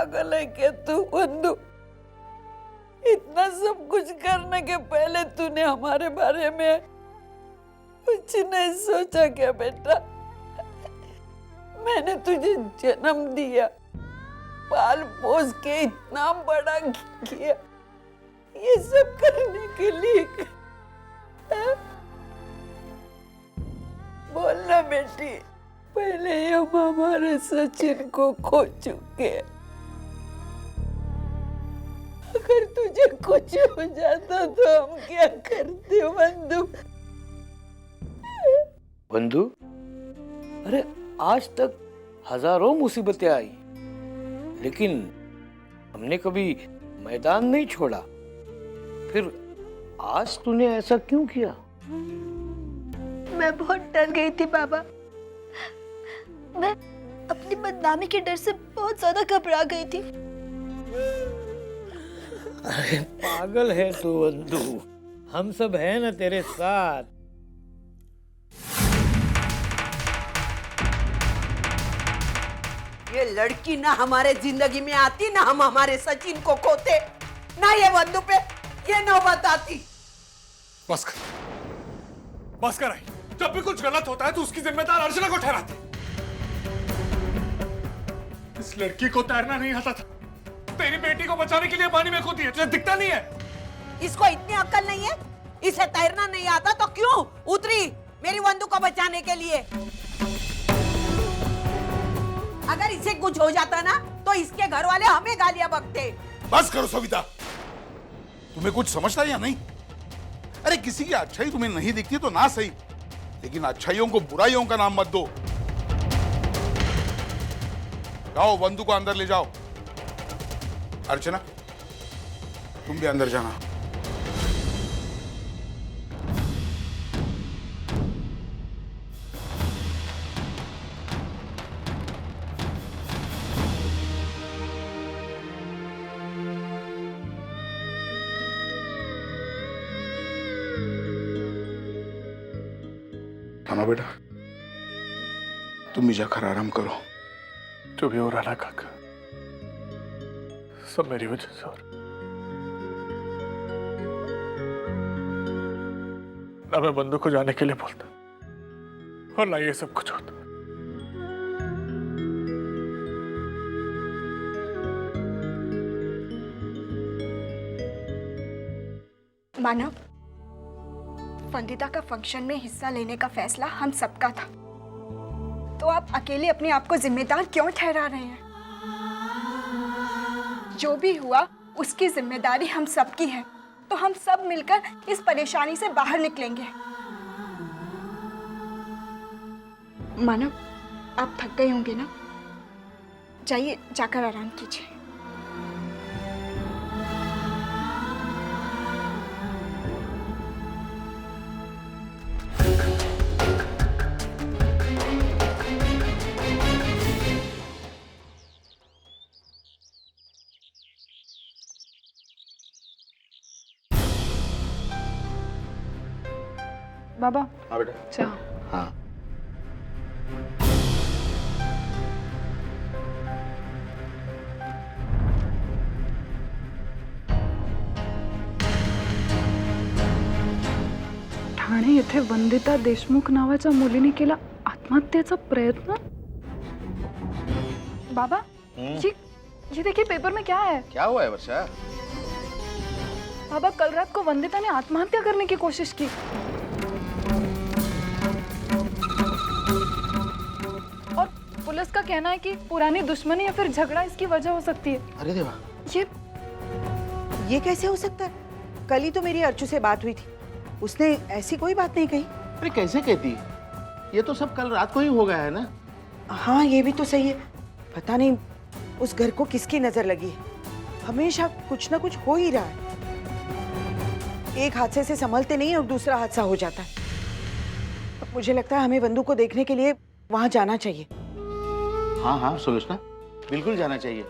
पागल है क्या तू बंधु? इतना सब कुछ करने के पहले तूने हमारे बारे में कुछ नहीं सोचा क्या बेटा? मैंने तुझे जन्म दिया, पाल पोस के इतना बड़ा किया, ये सब करने के लिए। बोलना बेटी, पहले हम हमारे सचिन को खो चुके हैं। अगर तुझे कुछ हो जाता तो हम क्या करते बंधु? बंधु, अरे आज तक हजारों मुसीबतें आई, लेकिन हमने कभी मैदान नहीं छोड़ा। फिर आज तूने ऐसा क्यों किया? मैं बहुत डर गई थी बाबा। मैं अपनी बदनामी के डर से बहुत ज्यादा घबरा गई थी। अरे पागल है तू बंधु, हम सब हैं ना तेरे साथ। ये लड़की ना हमारे जिंदगी में आती, ना हम हमारे सचिन को खोते, ना ये बंधु पे ये नौबत आती। बस कर। जब भी कुछ गलत होता है तो उसकी जिम्मेदार अर्चना को ठहराते। इस लड़की को तैरना नहीं आता था, तेरी बेटी को बचाने के लिए पानी में कूदी है, तुझे दिखता नहीं है? इसको इतनी अक्ल नहीं है? इसे तैरना नहीं आता तो क्यों उतरी मेरी बंधु को बचाने के लिए? अगर इसे कुछ हो जाता ना तो इसके घर वाले हमें गालियां बकते। बस करो सविता, तुम्हें कुछ समझता है या नहीं? अरे किसी की अच्छाई तुम्हें नहीं दिखती तो ना सही, लेकिन अच्छाइयों को बुराइयों का नाम मत दो। जाओ बंधु को अंदर ले जाओ। अर्चना, तुम भी अंदर जाना। थाना बेटा, तुम भी जाकर आराम करो। जो भी हो रहा ना काका, सब मेरी वजह से हो रहा। ना मैं बंधु को जाने के लिए बोलता और ना ये सब कुछ होता। मानव, वंदिता का फंक्शन में हिस्सा लेने का फैसला हम सबका था, तो आप अकेले अपने आप को जिम्मेदार क्यों ठहरा रहे हैं? जो भी हुआ उसकी जिम्मेदारी हम सबकी है, तो हम सब मिलकर इस परेशानी से बाहर निकलेंगे। मानव, आप थक गए होंगे ना, जाइए जाकर आराम कीजिए। बाबा। हाँ बेटा। चाह। हाँ। ठाणे येथे वंदिता देशमुख नावाच्या मुलीने केला आत्महत्येचा प्रयत्न। बाबा, ये देखिए पेपर में क्या है? क्या हुआ है वर्षा? बाबा, कल रात को वंदिता ने आत्महत्या करने की कोशिश की। और पुलिस का कहना है कि पुरानी दुश्मनी या फिर झगड़ा इसकी वजह हो सकती है। अरे देवा, ये कैसे हो सकता है? कल ही तो मेरी अर्चू से बात हुई थी, उसने ऐसी कोई बात नहीं कही। अरे कैसे कहती? ये तो सब कल रात को ही हो गया है ना। हाँ, ये भी तो सही है। पता नहीं उस घर को किसकी नजर लगी है, हमेशा कुछ ना कुछ हो ही रहा है। एक हादसे से संभलते नहीं और दूसरा हादसा हो जाता है। अब मुझे लगता है हमें बंधु को देखने के लिए वहां जाना चाहिए। हाँ हाँ सुलोचना, बिल्कुल जाना चाहिए,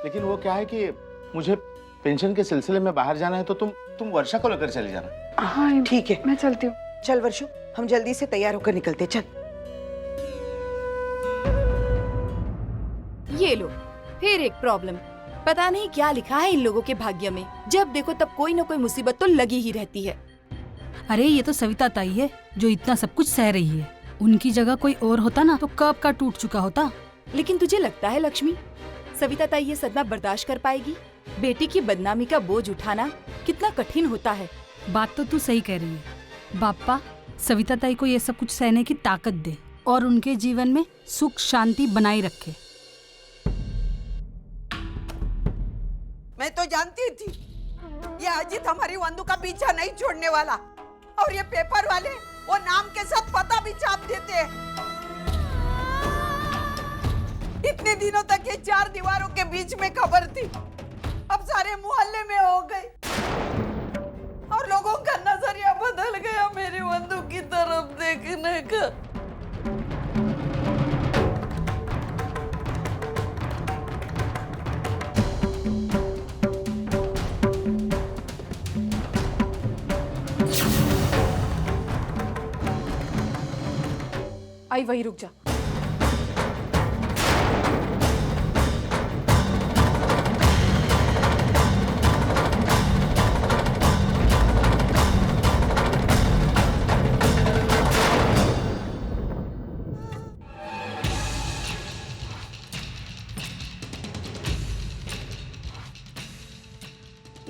लेकिन वो क्या है कि मुझे पेंशन के सिलसिले में बाहर जाना है, तो तुम वर्षा को लेकर चले जाना। हाँ ठीक है, मैं चलती हूँ। चल वर्षु, हम जल्दी से तैयार होकर निकलते। चल। ये लो, फिर एक प्रॉब्लम। पता नहीं क्या लिखा है इन लोगों के भाग्य में, जब देखो तब कोई न कोई मुसीबत तो लगी ही रहती है। अरे ये तो सविता ताई है जो इतना सब कुछ सह रही है। उनकी जगह कोई और होता ना तो कब का टूट चुका होता। लेकिन तुझे लगता है लक्ष्मी, सविता ताई ये सदमा बर्दाश्त कर पाएगी? बेटी की बदनामी का बोझ उठाना कितना कठिन होता है। बात तो तू सही कह रही है। बाप्पा सविता ताई को ये सब कुछ सहने की ताकत दे और उनके जीवन में सुख शांति बनाए रखे। मैं तो जानती थी ये अजीत हमारी वंदू का पीछा नहीं छोड़ने वाला, और ये पेपर वाले वो नाम के साथ पता भी छाप देते हैं। इतने दिनों तक ये चार दीवारों के बीच में खबर थी, अब सारे मोहल्ले में हो गई और लोगों का नजरिया बदल गया मेरी वंदू की तरफ देखने का। आई वही रुक जा।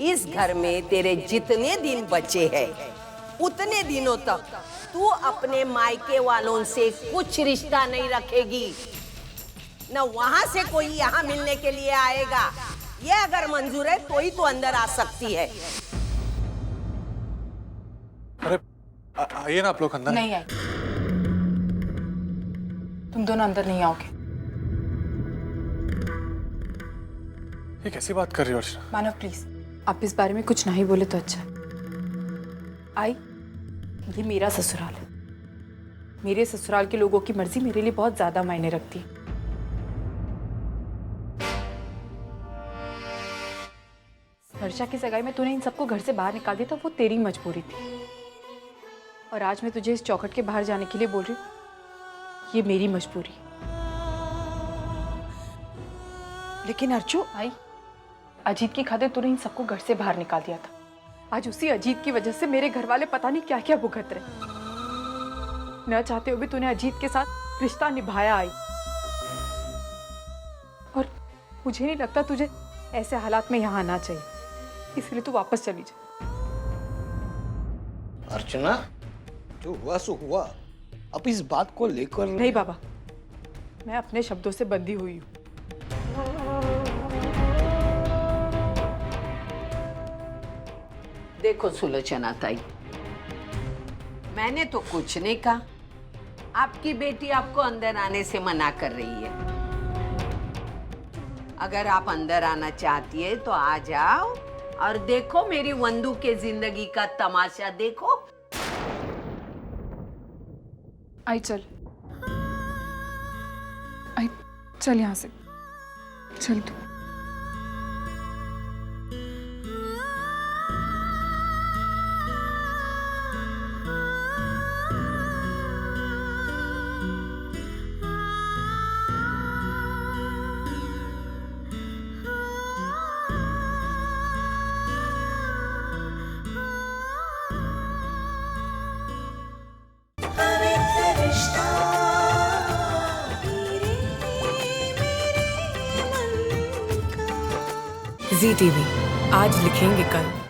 इस घर में तेरे जितने दिन बचे हैं उतने दिनों तक तू अपने मायके वालों से कुछ रिश्ता नहीं रखेगी, न वहां से कोई यहाँ मिलने के लिए आएगा। ये अगर मंजूर है तो ही तू अंदर आ सकती है। अरे आइए ना आप लोग अंदर। नहीं आई, तुम दोनों अंदर नहीं आओगे। ये कैसी बात कर रही हो अर्चना? मानव प्लीज, आप इस बारे में कुछ नहीं बोले तो अच्छा। आई, ये मेरा ससुराल है। मेरे ससुराल के लोगों की मर्जी मेरे लिए बहुत ज्यादा मायने रखती है। वर्षा की सगाई में तूने इन सबको घर से बाहर निकाल दिया तो वो तेरी मजबूरी थी, और आज मैं तुझे इस चौखट के बाहर जाने के लिए बोल रही हूँ, ये मेरी मजबूरी। लेकिन अर्चू, आई, अजीत की खातिर तूने इन सबको घर से बाहर निकाल दिया था। आज उसी अजीत की वजह से मेरे घर वाले पता नहीं क्या क्या भुगत रहे। न चाहते हुए भी तूने अजीत के साथ रिश्ता निभाया आई, और मुझे नहीं लगता तुझे ऐसे हालात में यहाँ आना चाहिए, इसलिए तू वापस चली जा। अर्चना, जो हुआ सो हुआ, अब इस बात को लेकर नहीं बाबा, मैं अपने शब्दों से बंधी हुई हूँ। देखो सुलोचना ताई, मैंने तो कुछ नहीं कहा। आपकी बेटी आपको अंदर आने से मना कर रही है। अगर आप अंदर आना चाहती है तो आ जाओ और देखो मेरी वंदू के जिंदगी का तमाशा देखो। आई चल, आई चल यहाँ से, चल तू। जी टीवी आज लिखेंगे कल।